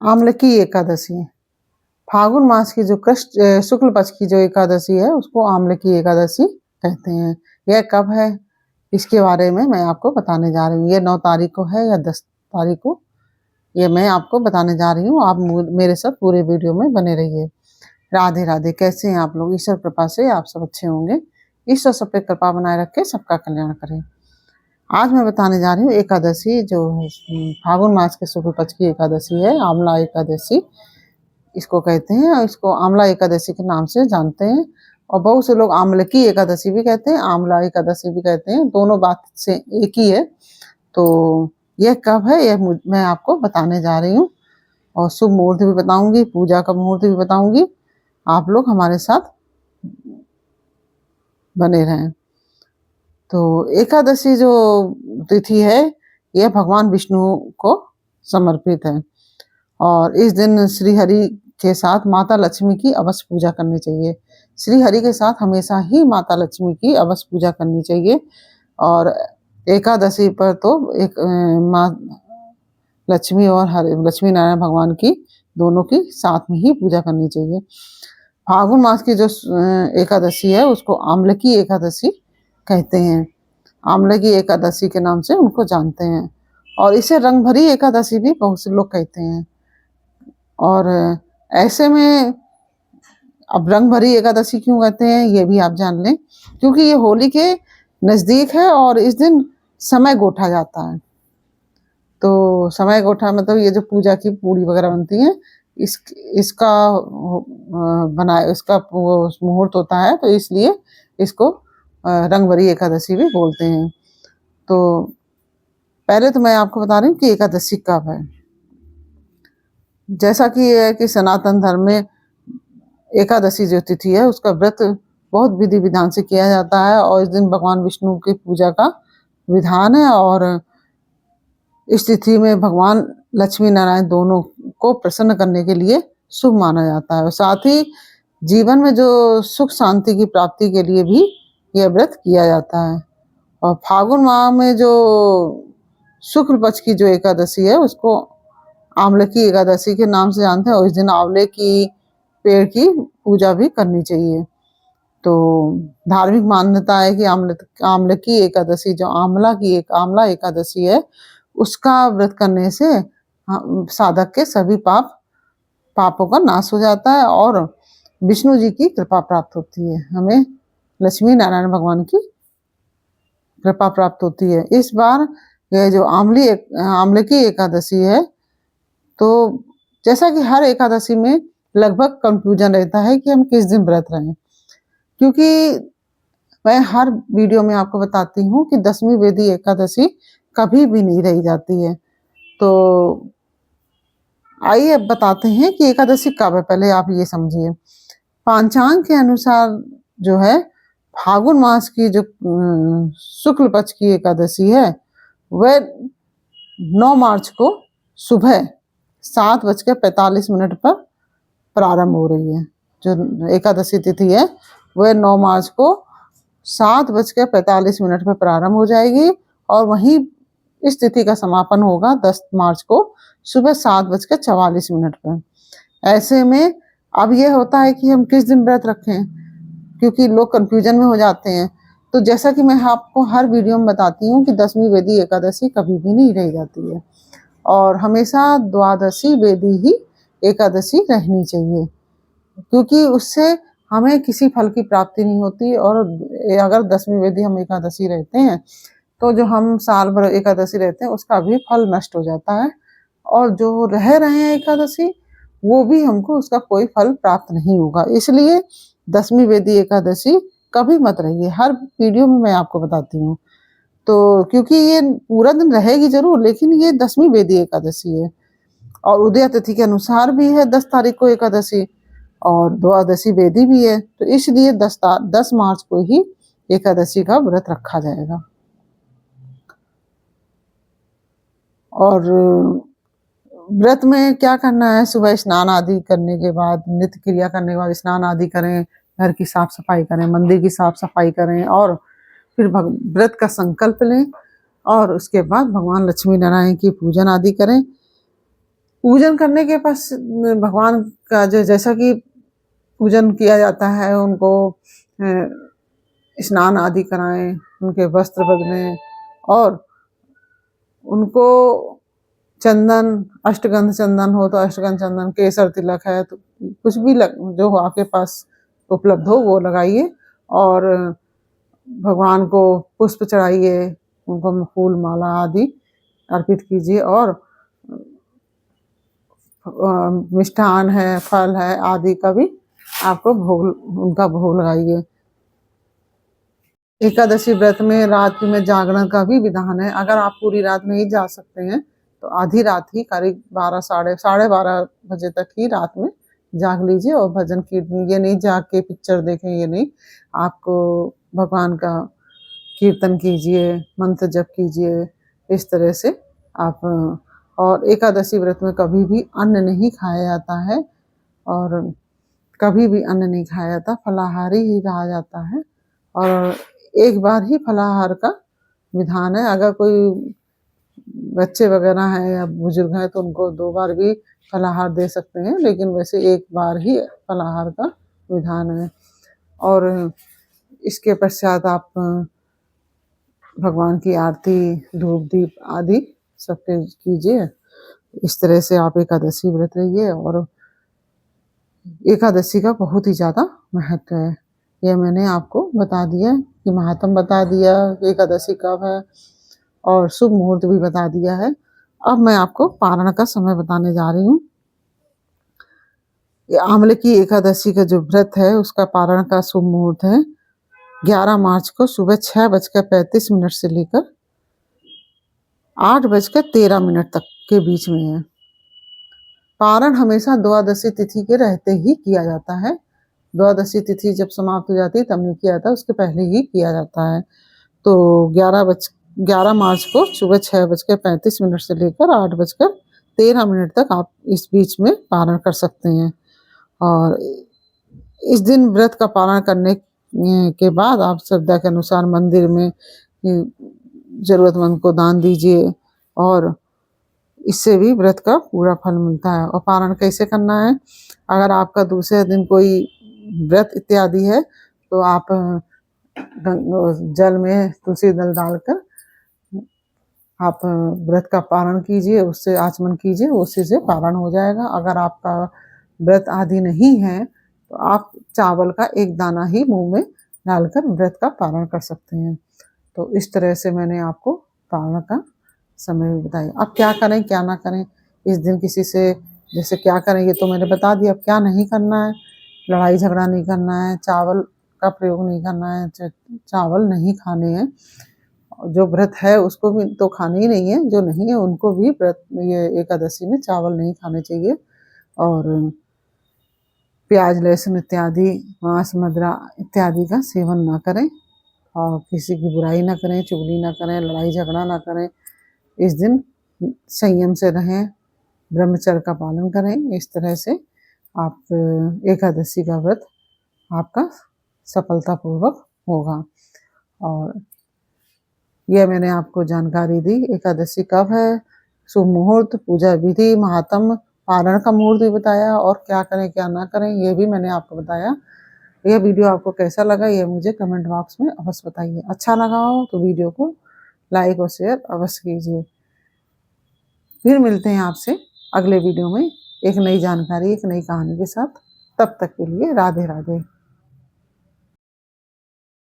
आम्ल की एकादशी। फागुन मास की जो शुक्ल पक्ष की जो एकादशी है उसको आम्ल की एकादशी कहते हैं। यह कब है इसके बारे में मैं आपको बताने जा रही हूँ। ये 9 तारीख को है या 10 तारीख को, ये मैं आपको बताने जा रही हूँ। आप मेरे साथ पूरे वीडियो में बने रहिए। राधे राधे। कैसे हैं आप लोग? ईश्वर कृपा से आप सब अच्छे होंगे। ईश्वर सब पे कृपा बनाए रखे, सबका कल्याण करे। आज मैं बताने जा रही हूँ एकादशी जो फागुन मास के शुक्ल पक्ष की एकादशी है, आंवला एकादशी इसको कहते हैं, और इसको आंवला एकादशी के नाम से जानते हैं। और बहुत से लोग आंवले की एकादशी भी कहते हैं, आंवला एकादशी भी कहते हैं, दोनों बात से एक ही है। तो यह कब है यह मैं आपको बताने जा रही हूँ, और शुभ मुहूर्त भी बताऊंगी, पूजा का मुहूर्त भी बताऊंगी। आप लोग हमारे साथ बने रहें। तो एकादशी जो तिथि है यह भगवान विष्णु को समर्पित है, और इस दिन श्री हरि के साथ माता लक्ष्मी की अवश्य पूजा करनी चाहिए। श्री हरि के साथ हमेशा ही माता लक्ष्मी की अवश्य पूजा करनी चाहिए। और एकादशी पर तो एक माँ लक्ष्मी और लक्ष्मी नारायण भगवान की दोनों की साथ में ही पूजा करनी चाहिए। फागुन मास की जो एकादशी है उसको आंवले की एकादशी कहते हैं। आंवले की एकादशी के नाम से उनको जानते हैं, और इसे रंग भरी एकादशी भी बहुत से लोग कहते हैं। और ऐसे में अब रंग भरी एकादशी क्यों कहते हैं ये भी आप जान लें, क्योंकि ये होली के नजदीक है और इस दिन समय गोठा जाता है। तो समय गोठा मतलब ये जो पूजा की पूड़ी वगैरह बनती है इसका इसका मुहूर्त होता है, तो इसलिए इसको रंग भरी एकादशी भी बोलते हैं। तो पहले तो मैं आपको बता रही हूँ कि एकादशी कब है। जैसा कि ये है कि सनातन धर्म में एकादशी जो तिथि है उसका व्रत बहुत विधि विधान से किया जाता है, और इस दिन भगवान विष्णु की पूजा का विधान है। और इस तिथि में भगवान लक्ष्मी नारायण दोनों को प्रसन्न करने के लिए शुभ माना जाता है, और साथ ही जीवन में जो सुख शांति की प्राप्ति के लिए भी यह व्रत किया जाता है। और फागुन माह में जो शुक्ल पक्ष की जो एकादशी है उसको आंवले की एकादशी के नाम से जानते हैं, और इस दिन आंवले की पेड़ की पूजा भी करनी चाहिए। तो धार्मिक मान्यता है कि आंवले की एकादशी जो आंवला एकादशी है उसका व्रत करने से साधक के सभी पापों का नाश हो जाता है, और विष्णु जी की कृपा प्राप्त होती है। हमें लक्ष्मी नारायण भगवान की कृपा प्राप्त होती है। इस बार यह जो आंवले की एकादशी है, तो जैसा कि हर एकादशी में लगभग कंफ्यूजन रहता है कि हम किस दिन व्रत रहें, क्योंकि मैं हर वीडियो में आपको बताती हूँ कि 10वीं वेदी एकादशी कभी भी नहीं रही जाती है। तो आइए अब बताते हैं कि एकादशी कब है। पहले आप ये समझिए, पांचांग के अनुसार जो है फागुन मास की जो शुक्ल पक्ष की एकादशी है वह 9 मार्च को सुबह 7:45 पर प्रारंभ हो रही है। जो एकादशी तिथि है वह 9 मार्च को 7:45 पर प्रारंभ हो जाएगी, और वहीं इस तिथि का समापन होगा 10 मार्च को सुबह 7:44 पर। ऐसे में अब यह होता है कि हम किस दिन व्रत रखें, क्योंकि लोग कंफ्यूजन में हो जाते हैं। तो जैसा कि मैं आपको हर वीडियो में बताती हूँ कि 10वीं वेदी एकादशी कभी भी नहीं रह जाती है, और हमेशा द्वादशी वेदी ही एकादशी रहनी चाहिए, क्योंकि उससे हमें किसी फल की प्राप्ति नहीं होती। और अगर 10वीं वेदी हम एकादशी रहते हैं तो जो हम साल भर एकादशी रहते हैं उसका भी फल नष्ट हो जाता है, और जो रह रहे हैं एकादशी वो भी हमको उसका कोई फल प्राप्त नहीं होगा। इसलिए 10वीं वेदी एकादशी कभी मत रहिए। हर वीडियो में मैं आपको बताती हूँ। तो क्योंकि ये पूरा दिन रहेगी जरूर, लेकिन ये 10वीं वेदी एकादशी है, और उदय तिथि के अनुसार भी है 10 तारीख को एकादशी, और द्वादशी वेदी भी है। तो इसलिए 10 मार्च को ही एकादशी का व्रत रखा जाएगा। और व्रत में क्या करना है, सुबह स्नान आदि करने के बाद, नित्य क्रिया करने के बाद स्नान आदि करें, घर की साफ सफाई करें, मंदिर की साफ सफाई करें, और फिर व्रत का संकल्प लें, और उसके बाद भगवान लक्ष्मी नारायण की पूजन आदि करें। पूजन करने के पास भगवान का जो जैसा कि पूजन किया जाता है, उनको स्नान आदि कराएं, उनके वस्त्र बदलें और उनको चंदन, अष्टगंध चंदन हो तो अष्टगंध चंदन, केसर तिलक है तो कुछ भी जो आपके पास उपलब्ध हो वो लगाइए और भगवान को पुष्प चढ़ाइए, उनको फूल माला आदि अर्पित कीजिए और मिष्ठान है, फल है आदि का भी आपको उनका भोग लगाइए। एकादशी व्रत में रात में जागरण का भी विधान है। अगर आप पूरी रात नहीं जा सकते हैं तो आधी रात ही करीब 12 साढ़े 12 बजे तक ही रात में जाग लीजिए और भजन कीर्तन, ये नहीं जाग के पिक्चर देखें, ये नहीं, आपको भगवान का कीर्तन कीजिए, मंत्र जप कीजिए, इस तरह से आप। और एकादशी व्रत में कभी भी अन्न नहीं खाया जाता है और कभी भी अन्न नहीं खाया जाता, फलाहारी ही रहा जाता है और एक बार ही फलाहार का विधान है। अगर कोई बच्चे वगैरह हैं या बुजुर्ग हैं तो उनको 2 बार भी फलाहार दे सकते हैं, लेकिन वैसे एक बार ही फलाहार का विधान है। और इसके पश्चात आप भगवान की आरती, धूप दीप आदि सब कीजिए। इस तरह से आप एकादशी व्रत रहिए और एकादशी का बहुत ही ज़्यादा महत्व है। यह मैंने आपको बता दिया कि महात्म बता दिया, एकादशी कब है और शुभ मुहूर्त भी बता दिया है। अब मैं आपको पारण का समय बताने जा रही हूँ। आंवले की एकादशी का जो व्रत है उसका पारण का शुभ मुहूर्त है 11 मार्च को सुबह 6:35 से लेकर 8:13 तक के बीच में है। पारण हमेशा द्वादशी तिथि के रहते ही किया जाता है। द्वादशी तिथि जब समाप्त हो जाती है तब नहीं किया जाता, उसके पहले ही किया जाता है। तो 11 मार्च को सुबह 6:35 से लेकर 8:13 तक आप इस बीच में पारण कर सकते हैं। और इस दिन व्रत का पालन करने के बाद आप श्रद्धा के अनुसार मंदिर में जरूरतमंद को दान दीजिए और इससे भी व्रत का पूरा फल मिलता है। और पारण कैसे करना है, अगर आपका दूसरे दिन कोई व्रत इत्यादि है तो आप जल में तुलसी दल डालकर आप व्रत का पारण कीजिए, उससे आचमन कीजिए, उसी से पारण हो जाएगा। अगर आपका व्रत आदि नहीं है तो आप चावल का एक दाना ही मुंह में डालकर व्रत का पारण कर सकते हैं। तो इस तरह से मैंने आपको पारण का समय भी बताया। अब क्या करें क्या ना करें इस दिन, किसी से जैसे क्या करें ये तो मैंने बता दिया। अब क्या नहीं करना है, लड़ाई झगड़ा नहीं करना है, चावल का प्रयोग नहीं करना है, चावल नहीं खाने हैं। जो व्रत है उसको भी तो खाने ही नहीं है, जो नहीं है उनको भी व्रत ये एकादशी में चावल नहीं खाने चाहिए। और प्याज लहसुन इत्यादि, मांस मदिरा इत्यादि का सेवन ना करें और किसी की बुराई ना करें, चुगली ना करें, लड़ाई झगड़ा ना करें। इस दिन संयम से रहें, ब्रह्मचर्य का पालन करें। इस तरह से आप एकादशी का व्रत आपका सफलतापूर्वक होगा। और यह मैंने आपको जानकारी दी। एकादशी कब है, शुभ मुहूर्त, पूजा विधि, महात्म, पारण का मुहूर्त भी बताया और क्या करें क्या ना करें ये भी मैंने आपको बताया। यह वीडियो आपको कैसा लगा ये मुझे कमेंट बॉक्स में अवश्य बताइए। अच्छा लगा हो तो वीडियो को लाइक और शेयर अवश्य कीजिए। फिर मिलते हैं आपसे अगले वीडियो में एक नई जानकारी, एक नई कहानी के साथ। तब तक के लिए राधे राधे।